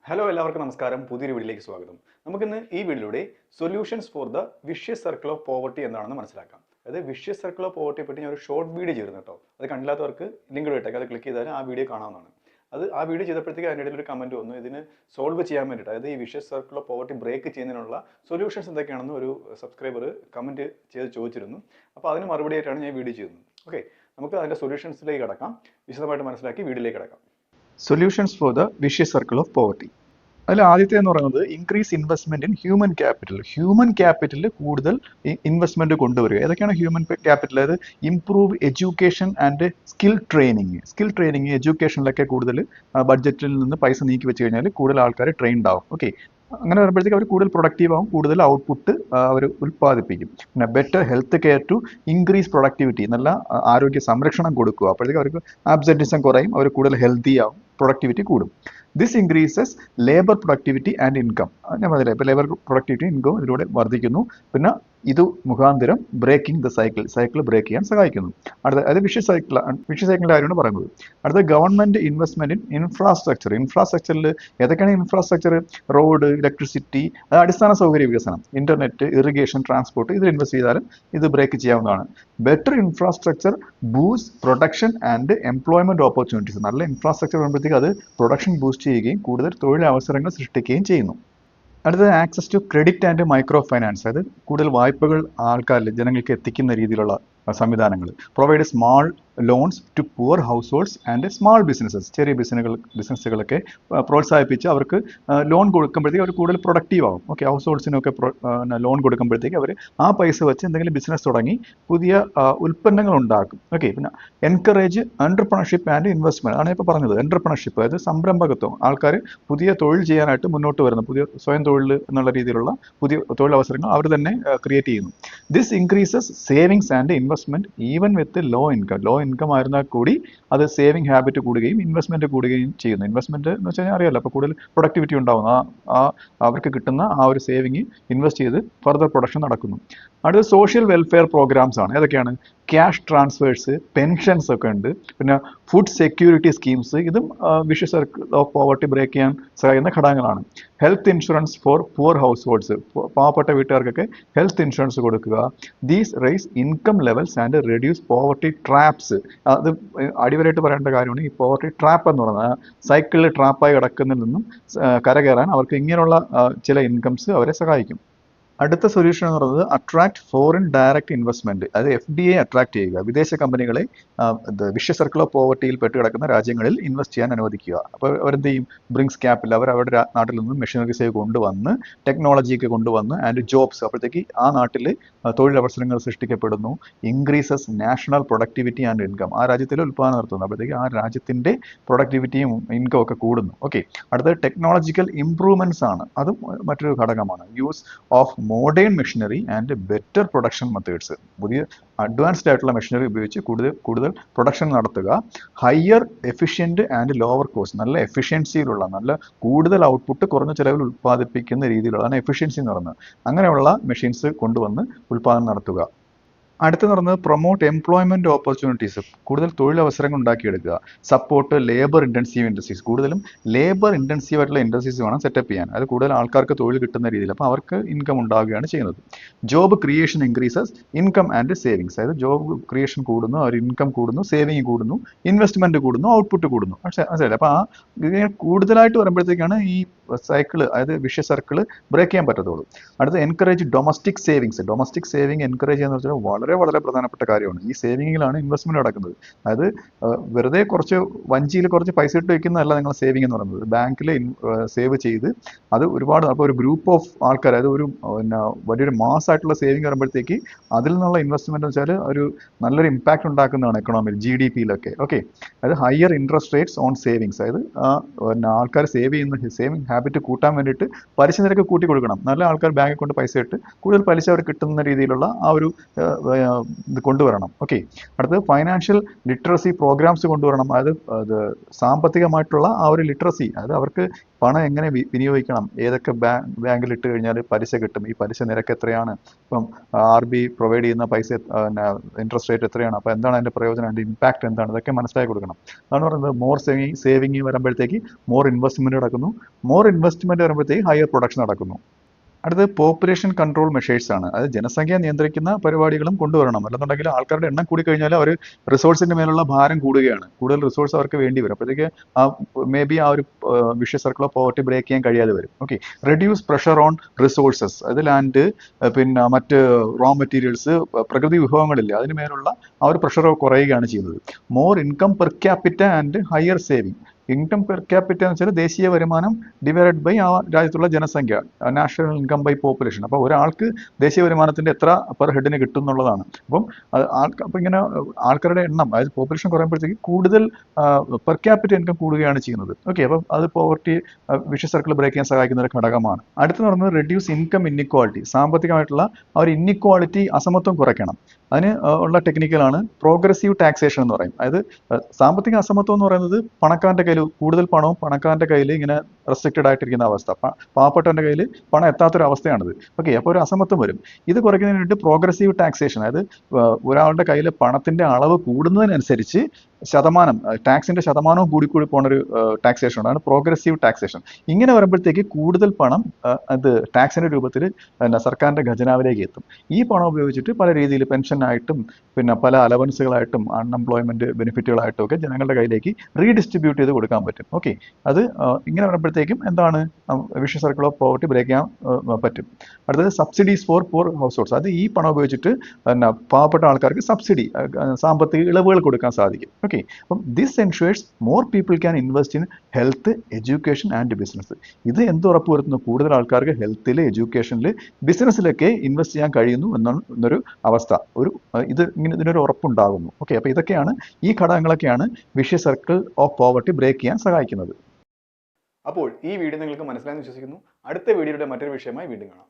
Hello എല്ലാവർക്കും നമസ്കാരം. പുതിയൊരു വീഡിയോയിലേക്ക് സ്വാഗതം. നമുക്കിന്ന് ഈ വീഡിയോയിലൂടെ solutions for the vicious circle of poverty എന്താണെന്ന് മനസ്സിലാക്കാം. അതായത് വിഷ്യസ് സർക്കിൾ ഓഫ് പോവർട്ടിയെ പറ്റി ഞാൻ ഒരു ഷോർട്ട് വീഡിയോ ചെയ്തിരുന്നു കേട്ടോ. അത് കണ്ടില്ലാത്തവർക്ക് ലിങ്ക് ഇട്ടേക്ക്, അത് ക്ലിക്ക് ചെയ്താൽ ആ വീഡിയോ കാണാവുന്നതാണ്. ആ വീഡിയോ ചെയ്തപ്പോഴത്തേക്ക് അതിൻ്റെ ഇടയിൽ ഒരു കമൻറ്റ് വന്നു, ഇതിന് സോൾവ് ചെയ്യാൻ വേണ്ടിയിട്ട്, അതായത് ഈ vicious circle of poverty break ചെയ്യുന്നതിനുള്ള സൊല്യൂഷൻസ് എന്തൊക്കെയാണെന്ന് ഒരു സബ്സ്ക്രൈബർ കമൻറ്റ് ചെയ്ത് ചോദിച്ചിരുന്നു. അപ്പോൾ അതിന് മറുപടിയായിട്ടാണ് ഞാൻ വീഡിയോ ചെയ്യുന്നത്. ഓക്കെ, നമുക്ക് അതിൻ്റെ സൊല്യൂഷൻസിലേക്ക് കിടക്കാം. വിശദമായിട്ട് മനസ്സിലാക്കി വീഡിയോയിലേക്ക് കിടക്കാം. Solutions for the vicious circle of poverty. അതിൽ ആദ്യത്തെ എന്ന് പറയുന്നത് increase investment in human capital. Human ക്യാപിറ്റലിൽ കൂടുതൽ ഇൻവെസ്റ്റ്മെന്റ് കൊണ്ടുവരിക. ഏതൊക്കെയാണ് ഹ്യൂമൻ ക്യാപിറ്റൽ? അതായത് improve education and skill training എഡ്യൂക്കേഷനിലൊക്കെ കൂടുതൽ ബഡ്ജറ്റിൽ നിന്ന് പൈസ നീക്കി വെച്ച് കഴിഞ്ഞാൽ കൂടുതൽ ആൾക്കാർ ട്രെയിൻഡ് ആവും. ഓക്കെ, അങ്ങനെ വരുമ്പോഴത്തേക്ക് അവർ കൂടുതൽ പ്രൊഡക്റ്റീവ് ആവും, കൂടുതൽ ഔട്ട്പുട്ട് അവർ ഉൽപ്പാദിപ്പിക്കും. പിന്നെ better health care to increase productivity, നല്ല ആരോഗ്യ സംരക്ഷണം കൊടുക്കുക. അപ്പോഴത്തേക്ക് അവർക്ക് ആബ്സെന്റിസം കുറയും, അവർ കൂടുതൽ ഹെൽത്തി ആവും, പ്രൊഡക്ടിവിറ്റി കൂടും. This increases labour productivity and income. ഞാൻ പറഞ്ഞില്ലേ, ഇപ്പോൾ ലേബർ പ്രൊഡക്ടിവിറ്റി ഇൻകം ഇതിലൂടെ വർദ്ധിക്കുന്നു. പിന്നെ ഇത് മുഖാന്തരം ബ്രേക്കിംഗ് ദ സൈക്കിൾ ബ്രേക്ക് ചെയ്യാൻ സഹായിക്കുന്നു. അത് വിഷ്യസ് സൈക്കിളിൻ്റെ കാര്യമാണ് പറയുന്നത്. അടുത്ത ഗവൺമെന്റ് ഇൻവെസ്റ്റ്മെന്റ് ഇൻ ഇൻഫ്രാസ്ട്രക്ചറിൽ ഏതൊക്കെയാണ് ഇൻഫ്രാസ്ട്രക്ചർ? റോഡ്, ഇലക്ട്രിസിറ്റി, അടിസ്ഥാന സൗകര്യ വികസനം, ഇന്റർനെറ്റ്, ഇറിഗേഷൻ, ട്രാൻസ്പോർട്ട്, ഇതിൽ ഇൻവെസ്റ്റ് ചെയ്താലും ഇത് ബ്രേക്ക് ചെയ്യാവുന്നതാണ്. Better infrastructure boost production and employment opportunities. നല്ല ഇൻഫ്രാസ്ട്രക്ചർ വരുമ്പോഴത്തേക്ക് അത് പ്രൊഡക്ഷൻ ബൂസ്റ്റ് ചെയ്യുകയും കൂടുതൽ തൊഴിലവസരങ്ങൾ സൃഷ്ടിക്കുകയും ചെയ്യുന്നു. അടുത്തത് access to credit and micro finance. അതായത് കൂടുതൽ വായ്പകൾ ജനങ്ങൾക്ക് എത്തിക്കുന്ന രീതിയിലുള്ള സംവിധാനങ്ങൾ. Provide small loans to poor households and small businesses. ചെറിയ ബിസിനസ്സുകളൊക്കെ പ്രോത്സാഹിപ്പിച്ച് അവർക്ക് ലോൺ കൊടുക്കുമ്പോഴത്തേക്ക് അവർ കൂടുതൽ പ്രൊഡക്റ്റീവ് ആവും. ഓക്കെ, ഹൗസ് ഹോൾഡ്സിനൊക്കെ ലോൺ കൊടുക്കുമ്പോഴത്തേക്ക് അവർ ആ പൈസ വെച്ച് എന്തെങ്കിലും ബിസിനസ് തുടങ്ങി പുതിയ ഉൽപ്പന്നങ്ങൾ ഉണ്ടാക്കും. ഓക്കെ, പിന്നെ എൻകറേജ് എന്റർപ്രണർഷിപ്പ് ആൻഡ് ഇൻവെസ്റ്റ്മെന്റ് ആണ് ഇപ്പോൾ പറഞ്ഞത്. എന്റർപ്രണർഷിപ്പ് അതായത് സംരംഭകത്വം. ആൾക്കാർ പുതിയ തൊഴിൽ ചെയ്യാനായിട്ട് മുന്നോട്ട് വരുന്നു, പുതിയ സ്വയം തൊഴിൽ എന്നുള്ള രീതിയിലുള്ള പുതിയ തൊഴിലവസരങ്ങൾ അവർ തന്നെ ക്രിയേറ്റ് ചെയ്യുന്നു. This increases savings and investment even with low income ആയിരുന്നാൽ കൂടി അത് സേവിങ് ഹാബിറ്റ് കൂടുകയും ഇൻവെസ്റ്റ്മെന്റ് കൂടുകയും ചെയ്യുന്നു. ഇൻവെസ്റ്റ്മെന്റ് എന്ന് വെച്ച് കഴിഞ്ഞാൽ അറിയാലോ, അപ്പോൾ കൂടുതൽ പ്രൊഡക്ടിവിറ്റി ഉണ്ടാവും. അവർക്ക് കിട്ടുന്ന ആ ഒരു സേവിങ് ഇൻവെസ്റ്റ് ചെയ്ത് ഫർദർ പ്രൊഡക്ഷൻ നടക്കുന്നു. അടുത്ത സോഷ്യൽ വെൽഫെയർ പ്രോഗ്രാംസ് ആണ്. ഏതൊക്കെയാണ്? ക്യാഷ് ട്രാൻസ്ഫേഴ്സ്, പെൻഷൻസ് ഒക്കെ ഉണ്ട്. പിന്നെ ഫുഡ് സെക്യൂരിറ്റി സ്കീംസ്, ഇതും vicious circle of poverty break ചെയ്യാൻ സഹായിക്കുന്ന ഘടകങ്ങളാണ്. Health insurance for poor households, പാവപ്പെട്ട വീട്ടുകാർക്കൊക്കെ ഹെൽത്ത് ഇൻഷുറൻസ് കൊടുക്കുക. These raise income levels and reduce poverty traps. അത് അടിവരായിട്ട് പറയേണ്ട കാര്യമാണ്. ഈ പോവർട്ടി ട്രാപ്പ് എന്ന് പറയുന്നത് സൈക്കിളിൽ ട്രാപ്പായി കിടക്കുന്നതിൽ നിന്നും കരകയറാൻ അവർക്ക് ഇങ്ങനെയുള്ള ചില ഇൻകംസ് അവരെ സഹായിക്കും. അടുത്ത സൊല്യൂഷൻ എന്ന് പറയുന്നത് അട്രാക്ട് ഫോറിൻ ഡയറക്റ്റ് ഇൻവെസ്റ്റ്മെന്റ്. അത് FDI അട്രാക്ട് ചെയ്യുക. വിദേശ കമ്പനികളെ വിഷ്യസ് സർക്കിൾ ഓഫ് പോവർട്ടിയിൽ പെട്ട് കിടക്കുന്ന രാജ്യങ്ങളിൽ ഇൻവെസ്റ്റ് ചെയ്യാൻ അനുവദിക്കുക. അപ്പോൾ അവരെന്ത് ചെയ്യും? ബ്രിങ്സ് ക്യാപിറ്റൽ, അവരുടെ നാട്ടിൽ നിന്നും മെഷീനറീസ് കൊണ്ടുവന്ന് ടെക്നോളജിയൊക്കെ കൊണ്ടുവന്ന് ആൻഡ് ജോബ്സ്, അപ്പോഴത്തേക്ക് ആ നാട്ടിൽ തൊഴിലവസരങ്ങൾ സൃഷ്ടിക്കപ്പെടുന്നു. Increases national productivity and income. ആ രാജ്യത്തിൽ ഉൽപ്പാദനം നടത്തുന്നു, അപ്പോഴത്തേക്ക് ആ രാജ്യത്തിന്റെ പ്രൊഡക്ടിവിറ്റിയും ഇൻകം ഒക്കെ കൂടുന്നു. ഓക്കെ, അടുത്തത് ടെക്നോളജിക്കൽ ഇംപ്രൂവ്മെന്റ്സ് ആണ്. അതും മറ്റൊരു ഘടകമാണ്. Use of modern machinery and better production methods. പുതിയ അഡ്വാൻസ്ഡ് ആയിട്ടുള്ള മെഷീനറി ഉപയോഗിച്ച് കൂടുതൽ പ്രൊഡക്ഷൻ നടത്തുക. Higher efficient and lower cost. നല്ല എഫിഷ്യൻസിയിലുള്ള, നല്ല കൂടുതൽ ഔട്ട്പുട്ട് കുറഞ്ഞ ചിലവിൽ ഉൽപ്പാദിപ്പിക്കുന്ന രീതിയിലുള്ളതാണ് എഫിഷ്യൻസി എന്ന് പറയുന്നത്. അങ്ങനെയുള്ള മെഷീൻസ് കൊണ്ടുവന്ന് ഉൽപ്പാദനം നടത്തുക. അടുത്ത് നടന്നത് പ്രൊമോട്ട് എംപ്ലോയ്മെന്റ് ഓപ്പർച്യൂണിറ്റീസ്. കൂടുതൽ തൊഴിലവസരങ്ങൾ ഉണ്ടാക്കിയെടുക്കുക. Support labour intensive industries. കൂടുതലും ലേബർ ഇൻറ്റൻസീവ് ആയിട്ടുള്ള ഇൻഡസ്ട്രീസ് വേണം സെറ്റപ്പ് ചെയ്യാൻ. അത് കൂടുതൽ ആൾക്കാർക്ക് തൊഴിൽ കിട്ടുന്ന രീതിയിൽ, അപ്പോൾ അവർക്ക് ഇൻകം ഉണ്ടാവുകയാണ് ചെയ്യുന്നത്. Job creation increases income and savings. അതായത് ജോബ് ക്രിയേഷൻ കൂടുന്നു, അവർ ഇൻകം കൂടുന്നു, സേവിങ് കൂടുന്നു, ഇൻവെസ്റ്റ്മെന്റ് കൂടുന്നു, ഔട്ട്പുട്ട് കൂടുന്നു. മനസ്സിലായില്ലേ? അപ്പോൾ ഇതിനെ കൂടുതലായിട്ട് വരുമ്പോഴത്തേക്കാണ് ഈ സൈക്കിള്, അതായത് വിഷ്യസ് സർക്കിള് ബ്രേക്ക് ചെയ്യാൻ പറ്റത്തുള്ളൂ. അടുത്ത encourage domestic savings. Domestic saving encourage ചെയ്യാന്ന് വെച്ചാൽ വളരെ വളരെ പ്രധാനപ്പെട്ട കാര്യമാണ്. ഈ സേവിങ്ങിലാണ് ഇൻവെസ്റ്റ്മെന്റ് നടക്കുന്നത്. അതായത് വെറുതെ കുറച്ച് വഞ്ചിയിൽ കുറച്ച് പൈസ ഇട്ട് വെക്കുന്നതല്ല നിങ്ങൾ സേവിങ് എന്ന് പറയുന്നത്. ബാങ്കിൽ സേവ് ചെയ്ത് അത് ഒരുപാട്, അപ്പോൾ ഒരു ഗ്രൂപ്പ് ഓഫ് ആൾക്കാർ, അതായത് ഒരു വലിയൊരു മാസ് ആയിട്ടുള്ള സേവിങ് വരുമ്പോഴത്തേക്ക് അതിൽ നിന്നുള്ള ഇൻവെസ്റ്റ്മെന്റ് എന്ന് വെച്ചാൽ ഒരു നല്ലൊരു ഇമ്പാക്ട് ഉണ്ടാക്കുന്നതാണ് എക്കണോമിയിൽ, GDP-യിലൊക്കെ. ഓക്കെ, അതായത് higher interest rates on savings. അതായത് ആൾക്കാർ സേവിങ് ഹാബിറ്റ് കൂട്ടാൻ വേണ്ടിയിട്ട് പലിശ നിരക്ക് കൂട്ടി കൊടുക്കണം. നല്ല ആൾക്കാർ ബാങ്കിൽ കൊണ്ട് പൈസ ഇട്ട് കൂടുതൽ പലിശ അവർ കിട്ടുന്ന രീതിയിലുള്ള ആ ഒരു ഇത് കൊണ്ടുവരണം. ഓക്കെ, അടുത്തത് ഫൈനാൻഷ്യൽ ലിറ്ററസി പ്രോഗ്രാംസ് കൊണ്ടുവരണം. അതായത് സാമ്പത്തികമായിട്ടുള്ള ആ ഒരു ലിറ്ററസി, അതായത് അവർക്ക് പണം എങ്ങനെ വിനിയോഗിക്കണം, ഏതൊക്കെ ബാങ്കിൽ ഇട്ട് കഴിഞ്ഞാൽ പലിശ കിട്ടും, ഈ പലിശ നിരക്ക് എത്രയാണ്, ഇപ്പം RBI പ്രൊവൈഡ് ചെയ്യുന്ന പൈസ ഇൻട്രസ്റ്റ് റേറ്റ് എത്രയാണ്, അപ്പോൾ എന്താണ് അതിൻ്റെ പ്രയോജനം, അതിൻ്റെ ഇമ്പാക്ട് എന്താണ്, ഇതൊക്കെ മനസ്സിലാക്കി കൊടുക്കണം. അതാണ് പറയുന്നത് മോർ സേവിങ് വരുമ്പോഴത്തേക്ക് മോർ ഇൻവെസ്റ്റ്മെന്റ് നടക്കുന്നു. മോർ ഇൻവെസ്റ്റ്മെന്റ് വരുമ്പോഴത്തേക്ക് ഹയർ പ്രൊഡക്ഷൻ നടക്കുന്നു. അടുത്തത് പോപ്പുലേഷൻ കൺട്രോൾ മെഷേഴ്സ് ആണ്. അത് ജനസംഖ്യ നിയന്ത്രിക്കുന്ന പരിപാടികളും കൊണ്ടുവരണം. അല്ലെന്നുണ്ടെങ്കിൽ ആൾക്കാരുടെ എണ്ണം കൂടി കഴിഞ്ഞാൽ അവർ റിസോഴ്സിന്റെ മേലുള്ള ഭാരം കൂടുകയാണ്, കൂടുതൽ റിസോഴ്സ് അവർക്ക് വേണ്ടി വരും. അപ്പോഴത്തേക്ക് ആ മേ ബി ആ ഒരു vicious circle of poverty break ചെയ്യാൻ കഴിയാതെ വരും. Okay, reduce pressure on resources, അത് ലാൻഡ്, പിന്നെ മറ്റ് റോ മെറ്റീരിയൽസ്, പ്രകൃതി വിഭവങ്ങളില്ല, അതിന് മേലുള്ള ആ ഒരു പ്രഷർ കുറയുകയാണ് ചെയ്യുന്നത്. More income per capita and higher saving. Income per capita എന്ന് വെച്ചാൽ ദേശീയ വരുമാനം ഡിവൈഡഡ് ബൈ ആ രാജ്യത്തുള്ള ജനസംഖ്യ, നാഷണൽ ഇൻകം ബൈ പോപ്പുലേഷൻ. അപ്പോൾ ഒരാൾക്ക് ദേശീയ വരുമാനത്തിന്റെ എത്ര പെർ ഹെഡിന് കിട്ടും എന്നുള്ളതാണ്. അപ്പം അപ്പം ഇങ്ങനെ ആൾക്കാരുടെ എണ്ണം, അതായത് പോപ്പുലേഷൻ കുറയുമ്പോഴത്തേക്ക് കൂടുതൽ പെർ ക്യാപിറ്റ ഇൻകം കൂടുകയാണ് ചെയ്യുന്നത്. ഓക്കെ, അപ്പം അത് പോവർട്ടി വിഷ്യ സർക്കിൾ ബ്രേക്ക് ചെയ്യാൻ സഹായിക്കുന്ന ഒരു ഘടകമാണ്. അടുത്ത് പറയുന്നത് റെഡ്യൂസ് ഇൻകം ഇന്നിക്വാളിറ്റി. സാമ്പത്തികമായിട്ടുള്ള ആ ഒരു ഇന്നിക്വാളിറ്റി, അസമത്വം കുറയ്ക്കണം. അതിന് ഉള്ള ടെക്നിക്കലാണ് പ്രോഗ്രസീവ് ടാക്സേഷൻ എന്ന് പറയും. അതായത് സാമ്പത്തിക അസമത്വം എന്ന് പറയുന്നത് പണക്കാരന്റെ കയ്യിൽ കൂടുതൽ പണവും പണക്കാരന്റെ കയ്യിൽ ഇങ്ങനെ റെസ്ട്രിക്റ്റഡ് ആയിട്ടിരിക്കുന്ന അവസ്ഥ, പാവപ്പെട്ടവന്റെ കയ്യിൽ പണം എത്താത്തൊരു അവസ്ഥയാണിത്. ഓക്കെ, അപ്പോൾ ഒരു അസമത്വം വരും. ഇത് കുറയ്ക്കുന്നതിന് വേണ്ടി പ്രോഗ്രസീവ് ടാക്സേഷൻ, അതായത് ഒരാളുടെ കയ്യിൽ പണത്തിന്റെ അളവ് കൂടുന്നതിനനുസരിച്ച് ശതമാനം, ടാക്സിന്റെ ശതമാനവും കൂടി പോകുന്ന ഒരു ടാക്സേഷൻ ആണ് പ്രോഗ്രസീവ് ടാക്സേഷൻ. ഇങ്ങനെ വരുമ്പോഴത്തേക്ക് കൂടുതൽ പണം അത് ടാക്സിന്റെ രൂപത്തിൽ സർക്കാരിന്റെ ഖജനാവിലേക്ക് എത്തും. ഈ പണം ഉപയോഗിച്ചിട്ട് പല രീതിയിൽ പെൻഷനായിട്ടും പിന്നെ പല അലവൻസുകളായിട്ടും അൺഎംപ്ലോയ്മെന്റ് ബെനിഫിറ്റുകളായിട്ടും ഒക്കെ ജനങ്ങളുടെ കയ്യിലേക്ക് റീഡിസ്ട്രിബ്യൂട്ട് ചെയ്ത് കൊടുക്കാൻ പറ്റും. ഓക്കെ, അത് ഇങ്ങനെ വരുമ്പോഴത്തേക്കും എന്താണ് vicious circle of poverty break ചെയ്യാൻ പറ്റും. അടുത്തത് subsidies for poor households. അത് ഈ പണം ഉപയോഗിച്ചിട്ട് പാവപ്പെട്ട ആൾക്കാർക്ക് സബ്സിഡി, സാമ്പത്തിക ഇളവുകൾ കൊടുക്കാൻ സാധിക്കും. ഓക്കെ, അപ്പം this ensures more people can invest in health, education and business. ഇത് എന്ത് ഉറപ്പുവരുത്തുന്നു? കൂടുതൽ ആൾക്കാർക്ക് ഹെൽത്തിൽ, എഡ്യൂക്കേഷനിൽ, ബിസിനസ്സിലൊക്കെ ഇൻവെസ്റ്റ് ചെയ്യാൻ കഴിയുന്നു എന്നൊരു അവസ്ഥ, ഇതിനൊരു ഉറപ്പുണ്ടാകുന്നു. ഓക്കെ, അപ്പോൾ ഇതൊക്കെയാണ്, ഈ ഘടകങ്ങളൊക്കെയാണ് vicious circle of poverty break ചെയ്യാൻ സഹായിക്കുന്നത്. അപ്പോൾ ഈ വീഡിയോ നിങ്ങൾക്ക് മനസ്സിലായെന്ന് വിശ്വസിക്കുന്നു. അടുത്ത വീഡിയോയുടെ മറ്റൊരു വിഷയമായി വീണ്ടും കാണാം.